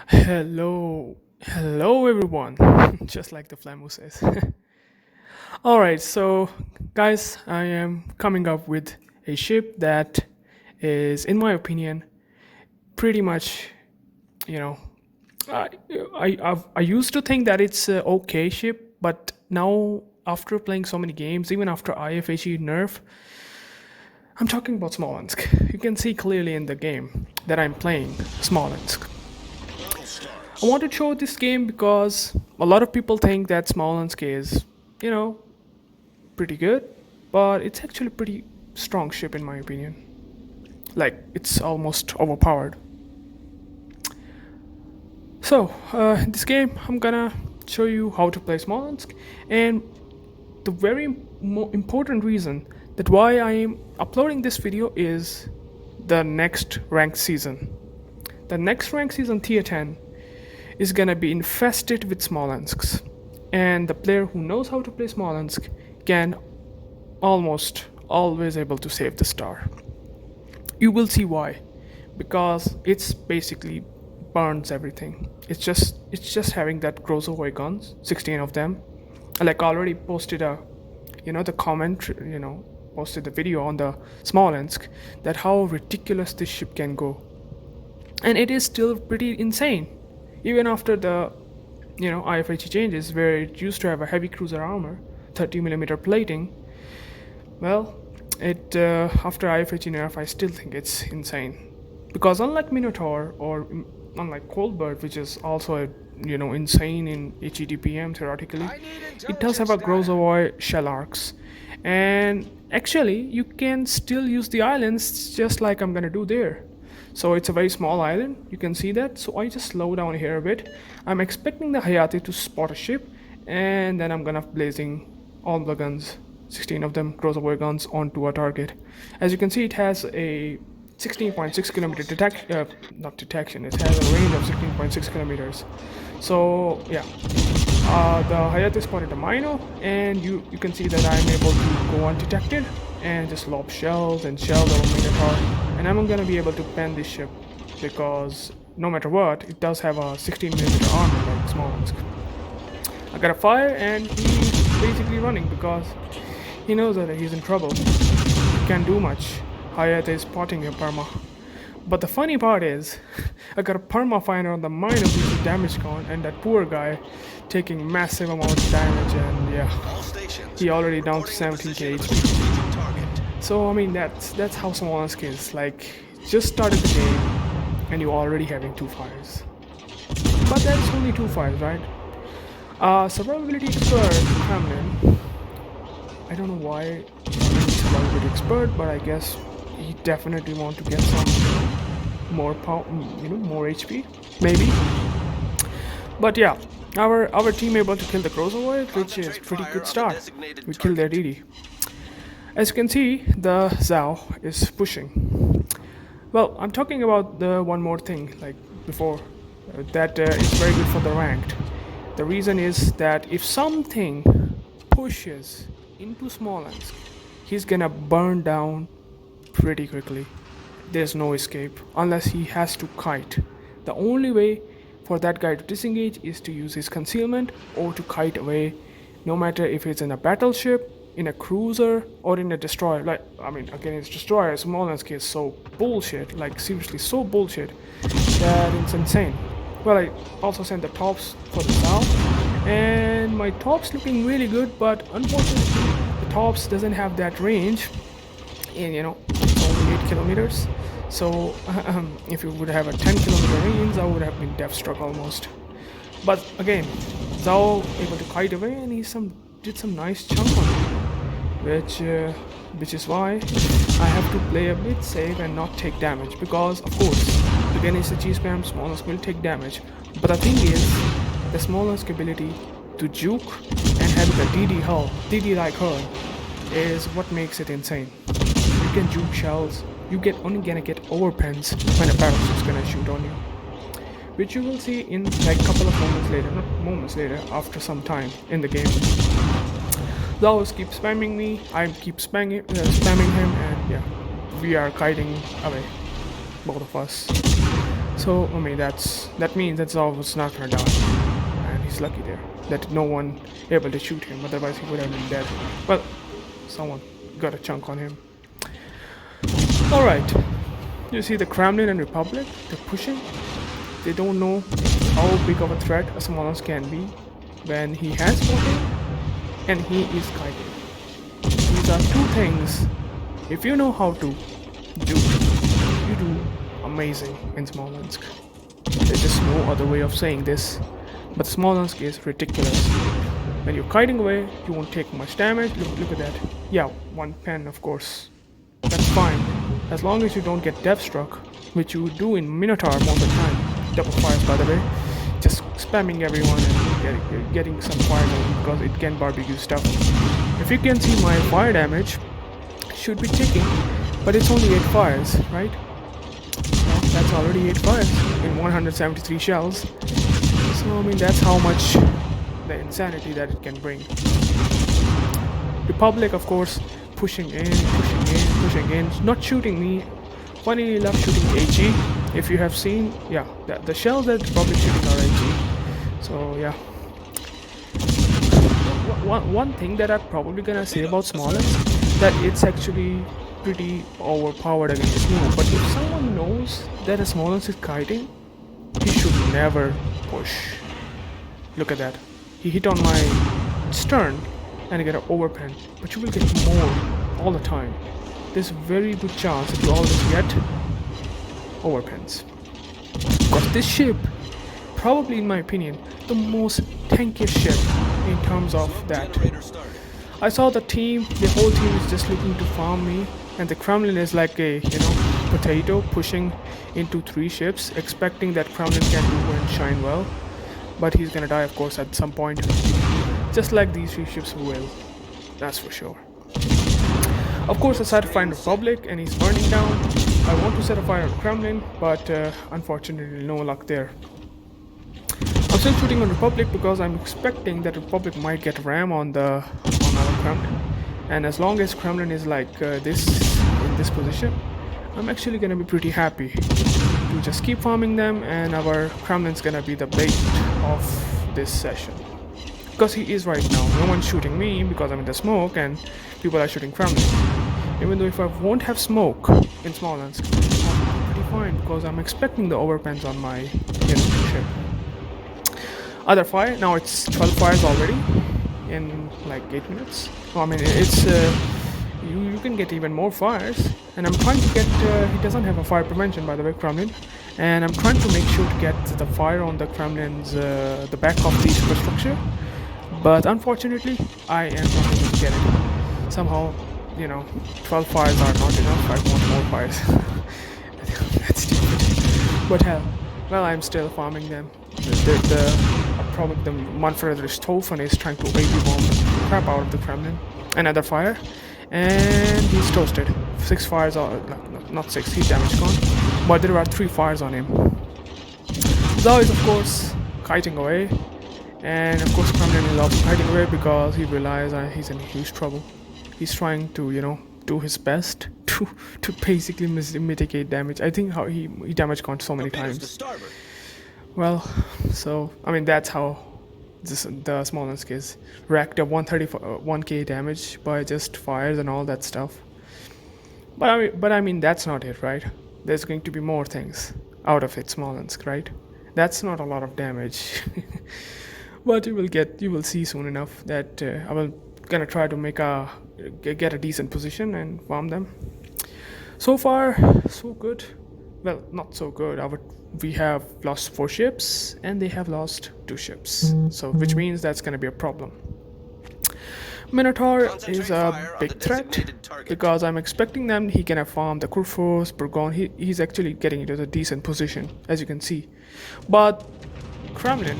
Hello everyone, just like the Flamu says. Alright, so guys, I am coming up with a ship that is, in my opinion, pretty much, you know, I, I used to think that it's a okay ship, but now after playing so many games, even after IFHE nerf, I'm talking about Smolensk. You can see clearly in the game that I'm playing Smolensk. I want to show this game because a lot of people think that Smolensk is, you know, pretty good, but it's actually pretty strong ship in my opinion. Like it's almost overpowered. So in this game, I'm gonna show you how to play Smolensk, and the very important reason that why I am uploading this video is the next ranked season. The next ranked season, tier 10, is gonna be infested with Smolensks, and the player who knows how to play Smolensk can almost always able to save the star. You will see why, because it's basically burns everything. It's just having that Grozovoi guns, 16 of them. Like I already posted the comment, posted the video on the Smolensk that how ridiculous this ship can go, and it is still pretty insane even after the IFHE changes, where it used to have a heavy cruiser armor, 30mm plating. Well, it after IFHE nerf, I still think it's insane, because unlike Minotaur or unlike Coldbird, which is also insane in HEDPM theoretically, it does have a Grozovoi shell arcs, and actually you can still use the islands just like I'm gonna do there. So it's a very small island, you can see that. So I just slow down here a bit. I'm expecting the Hayate to spot a ship, and then I'm gonna blazing all the guns, 16 of them Grozovoi guns, onto a target. As you can see, it has a 16.6 kilometer not detection, it has a range of 16.6 kilometers. So yeah, the Hayate spotted a Mino, and you can see that I'm able to go undetected and just lob shells and shells over Minotaur, and I'm gonna be able to pen this ship because no matter what, it does have a 16mm armor like Smolensk. I got a fire, and he's basically running because he knows that he's in trouble. He can't do much. Hayate is spotting a perma. But the funny part is, I got a perma finder on the mine of the damage gone, and that poor guy taking massive amounts of damage, and yeah, he already down to 17k HP. So I mean that's how Smolensk is. Like, just started the game and you already having two fires. But that's only two fires, right? Survivability expert Kremlin. I don't know why survivability expert, but I guess he definitely want to get some more power, more HP, maybe. But yeah, our team able to kill the Grozovoi, which is pretty good start. We killed their DD. As you can see, the Zhao is pushing. Well, I'm talking about the one more thing, like before, that it's very good for the ranked. The reason is that if something pushes into Smolensk, he's gonna burn down pretty quickly. There's no escape unless he has to kite. The only way for that guy to disengage is to use his concealment or to kite away, no matter if it's in a battleship, in a cruiser, or in a destroyer. Like, I mean, again, it's destroyer. Smolensk is so bullshit, like seriously so bullshit, that it's insane. Well, I also sent the tops for the south, and my tops looking really good, but unfortunately the tops doesn't have that range, and it's only 8 kilometers. So if you would have a 10 kilometer range, I would have been death struck almost. But again, Zhao able to kite away, and he did some nice chunk on it, which is why I have to play a bit safe and not take damage, because of course again it's a G spam, Smolensk will take damage. But the thing is, the Smolensk ability to juke and have the DD like her, is what makes it insane. You can juke shells, you only gonna get overpens when a battleship's gonna shoot on you, which you will see in like a couple of moments later, not moments later, after some time in the game. Those keep spamming me, I keep spamming him, and yeah, we are kiting away, both of us. So I mean that means that's all was not gonna die, and he's lucky there that no one able to shoot him. Otherwise he would have been dead. Well, someone got a chunk on him. All right, you see the Kremlin and Republic. They're pushing. They don't know how big of a threat a Smolensk can be when he has smoking and he is kiting. These are two things. If you know how to do, you do amazing in Smolensk. There's just no other way of saying this, but Smolensk is ridiculous. When you're kiting away, you won't take much damage. Look at that. Yeah, one pen, of course. That's fine, as long as you don't get death struck, which you do in Minotaur most of the time. Double fires, by the way. Just spamming everyone and getting some fire because it can barbecue stuff. If you can see, my fire damage should be ticking, but it's only 8 fires, right? Well, that's already 8 fires in 173 shells. So I mean that's how much the insanity that it can bring. Republic, of course, pushing in, not shooting me. Funny enough, shooting AG. If you have seen, yeah, the shells that Republic shooting are AG. So yeah. One thing that I'm probably gonna say about Smolensk, that it's actually pretty overpowered against me. But if someone knows that a Smolensk is kiting, he should never push. Look at that. He hit on my stern and I get an overpen, but you will get more all the time. There's a very good chance that you always get overpens. Because this ship, probably in my opinion, the most tankiest ship in terms of that. I saw the whole team is just looking to farm me, and the Kremlin is like a, potato pushing into 3 ships, expecting that Kremlin can do and shine well. But he's gonna die, of course, at some point. Just like these 3 ships will. That's for sure. Of course, I tried to find Republic, and he's burning down. I want to set a fire on Kremlin, but unfortunately, no luck there. I'm still shooting on Republic because I'm expecting that Republic might get ram on our Kremlin. And as long as Kremlin is like in this position, I'm actually gonna be pretty happy to just keep farming them, and our Kremlin's gonna be the bait of this session. Because he is right now. No one's shooting me because I'm in the smoke, and people are shooting Kremlin. Even though if I won't have smoke in Smolensk, I'll be pretty fine because I'm expecting the overpens on my ship. Other fire, now it's 12 fires already in like 8 minutes. I mean, it's you can get even more fires, and I'm trying to get. He doesn't have a fire prevention, by the way, Kremlin, and I'm trying to make sure to get the fire on the Kremlin's the back of the superstructure. But unfortunately, I am not able to get it. Somehow, 12 fires are not enough. I want more fires. That's stupid. But hell, well, I'm still farming them. Probably the Manfred Stoffen is trying to baby bomb the crap out of the Kremlin. Another fire, and he's toasted. 6 fires are not 6. He's damage gone, but there are 3 fires on him. Zhao is of course kiting away, and of course Kremlin is also kiting away because he realizes he's in huge trouble. He's trying to do his best to basically mitigate damage. I think how he damage gone so many times. Well, so I mean that's how the Smolensk is racked up 1k damage by just fires and all that stuff. But I mean that's not it, right? There's going to be more things out of it, Smolensk, right? That's not a lot of damage. But you will see soon enough that I will gonna try to get a decent position and farm them. So far, so good. Well, not so good. We have lost 4 ships and they have lost 2 ships. So which means that's gonna be a problem. Minotaur is a big threat because I'm expecting them. He can have farmed the Kurfürst, Burgon. He's actually getting into a decent position, as you can see. But Kremlin,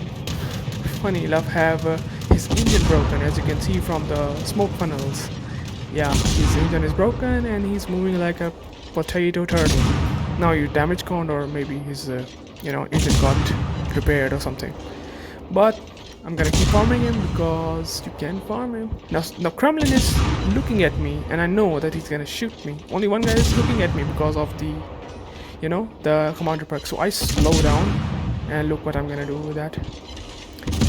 funny enough, have his engine broken, as you can see from the smoke funnels. Yeah, his engine is broken and he's moving like a potato turtle. Now you damage count, or maybe his engine got repaired or something. But I'm gonna keep farming him because you can farm him. Now Kremlin is looking at me and I know that he's gonna shoot me. Only one guy is looking at me because of the the commander perk. So I slow down, and look what I'm gonna do with that.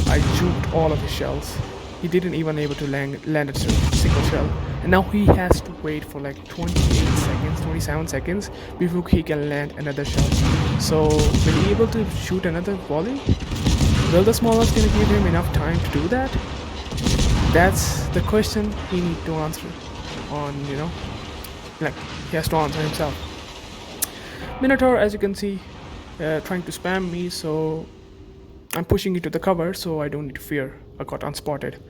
I juked all of his shells. He didn't even able to land a single shell, and now he has to wait for like 27 seconds before he can land another shell. So will he able to shoot another volley? Will the Smolensk gonna give him enough time to do that? That's the question he need to answer on, like he has to answer himself. Minotaur, as you can see, trying to spam me, so I'm pushing into the cover so I don't need to fear. I got unspotted.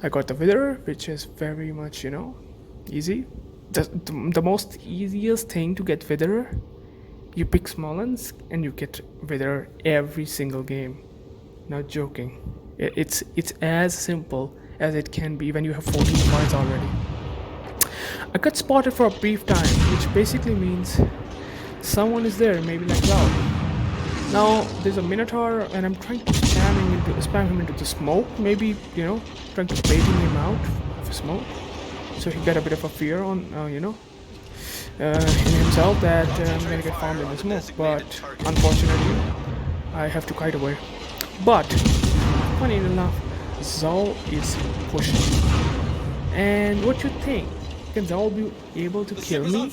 I got the Wither, which is very much, easy. The most easiest thing to get Wither, you pick Smolensk and you get Wither every single game. Not joking. It's as simple as it can be when you have 14 points already. I got spotted for a brief time, which basically means someone is there, maybe like Zao. Now there's a Minotaur and I'm trying to spam him into the smoke, maybe, trying to baiting him out of smoke, so he got a bit of a fear on, in himself that I'm gonna get found in the smoke, but unfortunately I have to kite away. But funny enough, Zao is pushing, and what you think? Can Zao be able to kill me?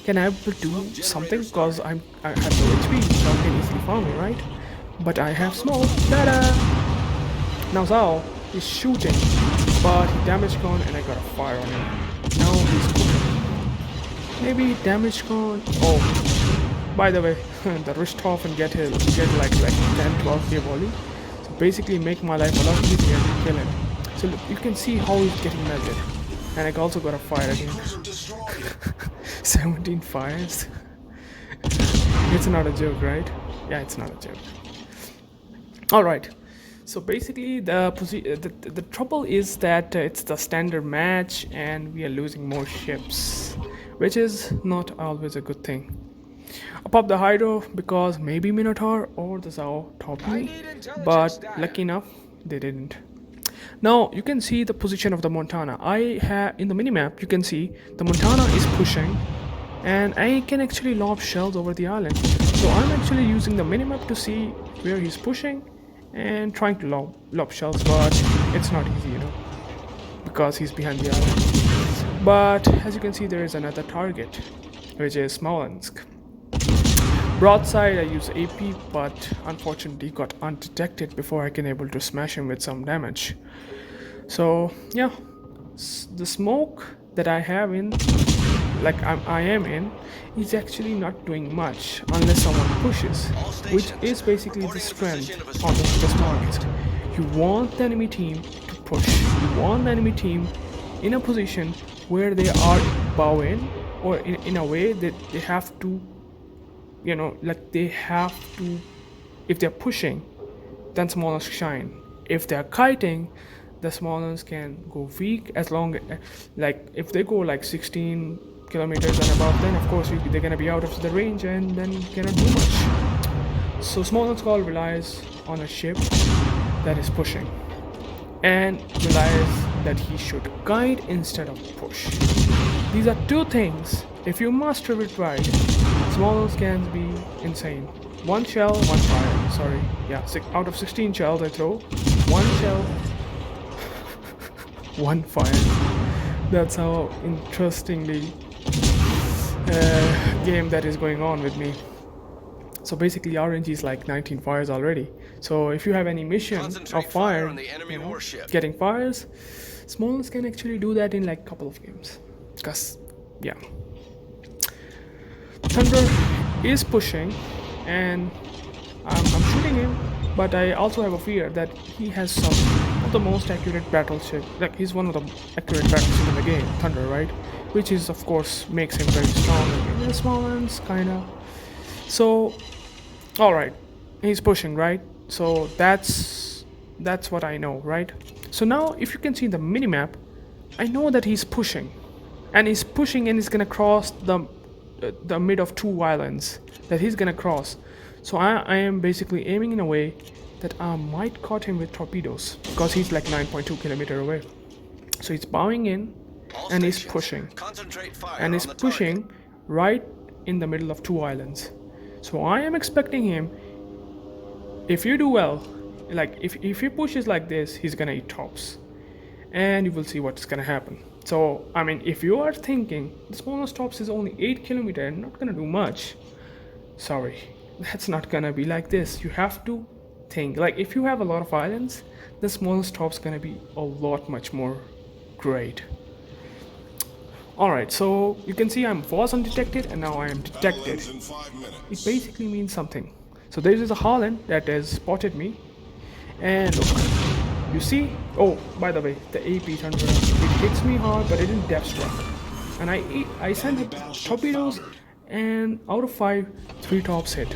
Can I do something? Because I have no HP, Zao can easily farm me, right? But I have smoke. Ta-da! Now Zao is shooting, but he damage gone and I got a fire on him. Now he's cooking. Maybe damage gone. Oh, by the way, the Rishtov and get like 10-12k volley. So basically make my life a lot easier to kill him. So look, you can see how he's getting melted. And I also got a fire again. 17 fires. It's not a joke, right? Yeah, it's not a joke. Alright. So basically the trouble is that it's the standard match and we are losing more ships, which is not always a good thing. I popped the Hydro because maybe Minotaur or the Zao topped me, but lucky enough they didn't. Now you can see the position of the Montana. I have in the minimap you can see the Montana is pushing and I can actually lob shells over the island. So I'm actually using the minimap to see where he's pushing and trying to lob shells, but it's not easy, because he's behind the island. But as you can see, there is another target, which is Smolensk. Broadside I use AP, but unfortunately got undetected before I can able to smash him with some damage. So yeah, the smoke that I have in, like I am in, is actually not doing much unless someone pushes, which is basically the strength of the Smolensk. You want the enemy team to push. You want the enemy team in a position where they are bowing, or in a way that they have to, like they have to, if they're pushing, then Smolensk shine. If they're kiting, the Smolensk can go weak, as long like if they go like 16 kilometers and above, then of course they're gonna be out of the range and then cannot do much. So Smolensk all relies on a ship that is pushing and relies that he should guide instead of push. These are two things. If you master it right, Smolensk can be insane. One shell, one fire. Sorry, yeah, out of 16 shells I throw, one shell, one fire. That's how interestingly game that is going on with me. So basically RNG is like 19 fires already. So if you have any mission of fire, getting fires, Smolensk can actually do that in like a couple of games. Cause yeah, Thunder is pushing and I'm shooting him, but I also have a fear that he has some of the most accurate battleship. Like he's one of the accurate battleships in the game, Thunder, right? Which is of course makes him very strong in Smolensk, kinda. So, all right, he's pushing, right? So that's what I know, right? So now, if you can see the minimap, I know that he's pushing, and he's gonna cross the mid of two islands that he's gonna cross. So I am basically aiming in a way that I might caught him with torpedoes because he's like 9.2 kilometers away. So he's bowing in and he's pushing, and he's pushing right in the middle of two islands. So I am expecting him, if you do well, like if he pushes like this, he's gonna eat tops. And you will see what's gonna happen. So I mean, if you are thinking the smallest tops is only 8 km and not gonna do much, sorry, that's not gonna be like this. You have to think like if you have a lot of islands, the smallest top's gonna be a lot much more great. Alright, so you can see I was undetected and now I am detected. It basically means something. So there is a Holland that has spotted me. And look, you see? Oh, by the way, the AP turned around. It hits me hard, but it didn't depth struck. And I sent it torpedoes, and out of 5, 3 tops hit.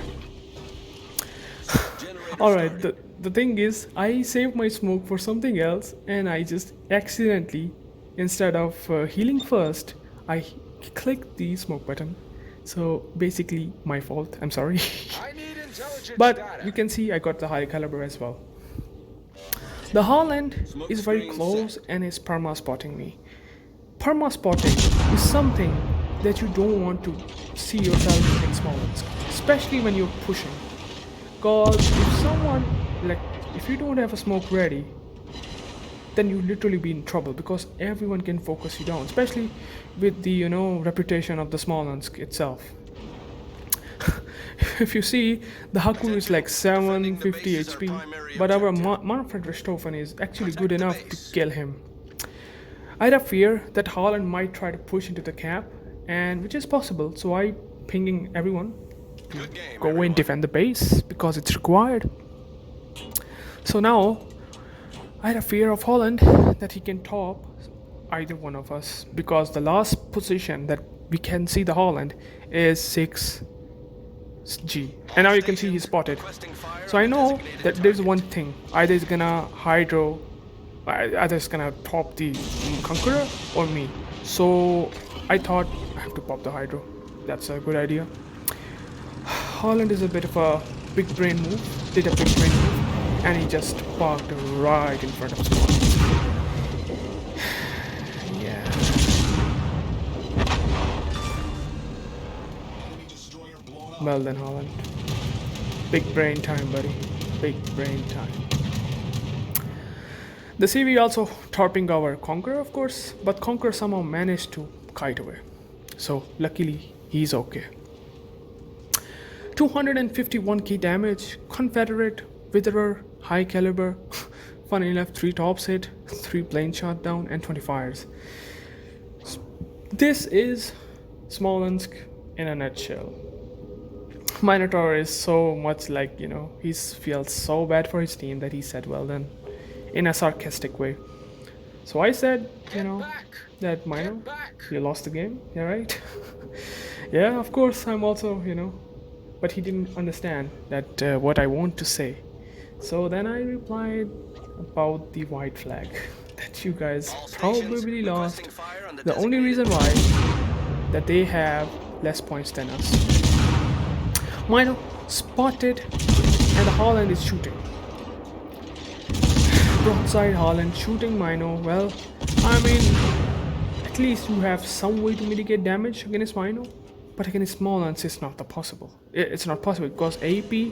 Alright, the thing is, I saved my smoke for something else, and I just accidentally, instead of healing first, I clicked the smoke button. So basically, my fault. I'm sorry. But you can see I got the high caliber as well. The Holland is very close and is perma spotting me. Perma spotting is something that you don't want to see yourself in Smolensk, especially when you're pushing. Cause if someone, like, if you don't have a smoke ready, then you literally be in trouble because everyone can focus you down, especially with the reputation of the Smolensk itself. If you see, the Haku is like 750 HP, but our Manfred Richthofen is actually good enough to kill him. I had a fear that Holland might try to push into the cap, and which is possible, so I pinging everyone to go and defend the base because it's required. So now I had a fear of Holland that he can top either one of us because the last position that we can see the Holland is 6G, and now you can see he's spotted. So I know that there's one thing: either he's gonna hydro, either it's gonna top the Conqueror or me. So I thought I have to pop the hydro. That's a good idea. Holland is a bit of a big brain move, did a big brain move, and he just parked right in front of Squad. Yeah. Well then, Holland. Big brain time, buddy. Big brain time. The CV also torping our Conqueror, of course, but Conqueror somehow managed to kite away. So luckily, he's okay. 251k damage, Confederate, Witherer, high caliber. Funny enough, 3 tops hit, 3 planes shot down, and 20 fires. This is Smolensk in a nutshell. Minotaur is so much like, he feels so bad for his team that he said, well done, in a sarcastic way. So I said, that Mino, you lost the game, yeah, right? Yeah, of course, I'm also, but he didn't understand that what I want to say. So then I replied about the white flag that you guys probably lost. The only reason why that they have less points than us. Mino spotted and the Holland is shooting. Broadside Holland shooting Mino. Well, I mean, at least you have some way to mitigate damage against Mino. But against Smolensk, it's not possible. It's not possible because AP.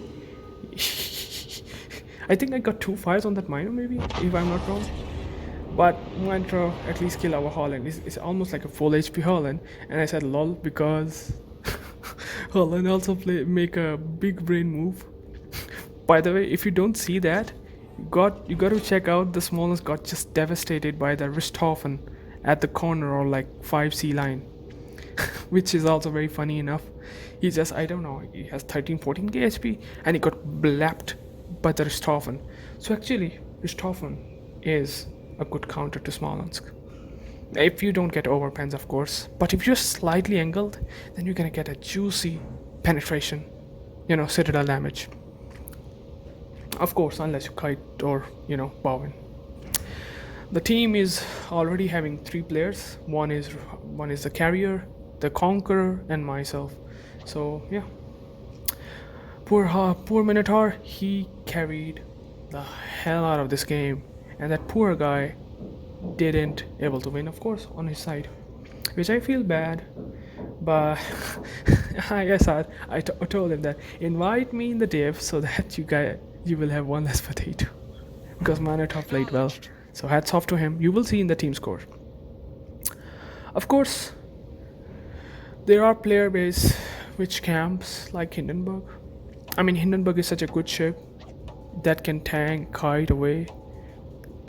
I think I got 2 fires on that Mino, maybe, if I'm not wrong. But Mantra at least kill our Holland. It's almost like a full HP Holland, and I said lol because Holland also make a big brain move. By the way, if you don't see that, you got to check out the Smolensk got just devastated by the Richthofen at the corner or like 5C line. Which is also very funny enough. He just, I don't know, he has 13-14k HP and he got blapped by the Richthofen. So actually, Richthofen is a good counter to Smolensk. If you don't get overpens, of course. But if you're slightly angled, then you're gonna get a juicy penetration, citadel damage. Of course, unless you kite or, bow in. The team is already having 3 players. One is the carrier, the Conqueror, and myself. So yeah, poor Minotaur, he carried the hell out of this game, and that poor guy didn't able to win, of course, on his side, which I feel bad. But I guess I told him that invite me in the div so that you will have one less potato because Manatop played well. So hats off to him. You will see in the team score. Of course, there are player base which camps like Hindenburg. I mean, Hindenburg is such a good ship that can tank, kite away.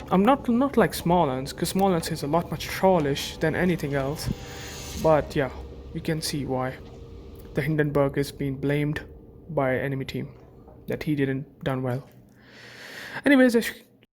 I'm not like Smolensk, because Smolensk is a lot much trollish than anything else. But yeah, you can see why the Hindenburg is being blamed by enemy team that he didn't done well. Anyways,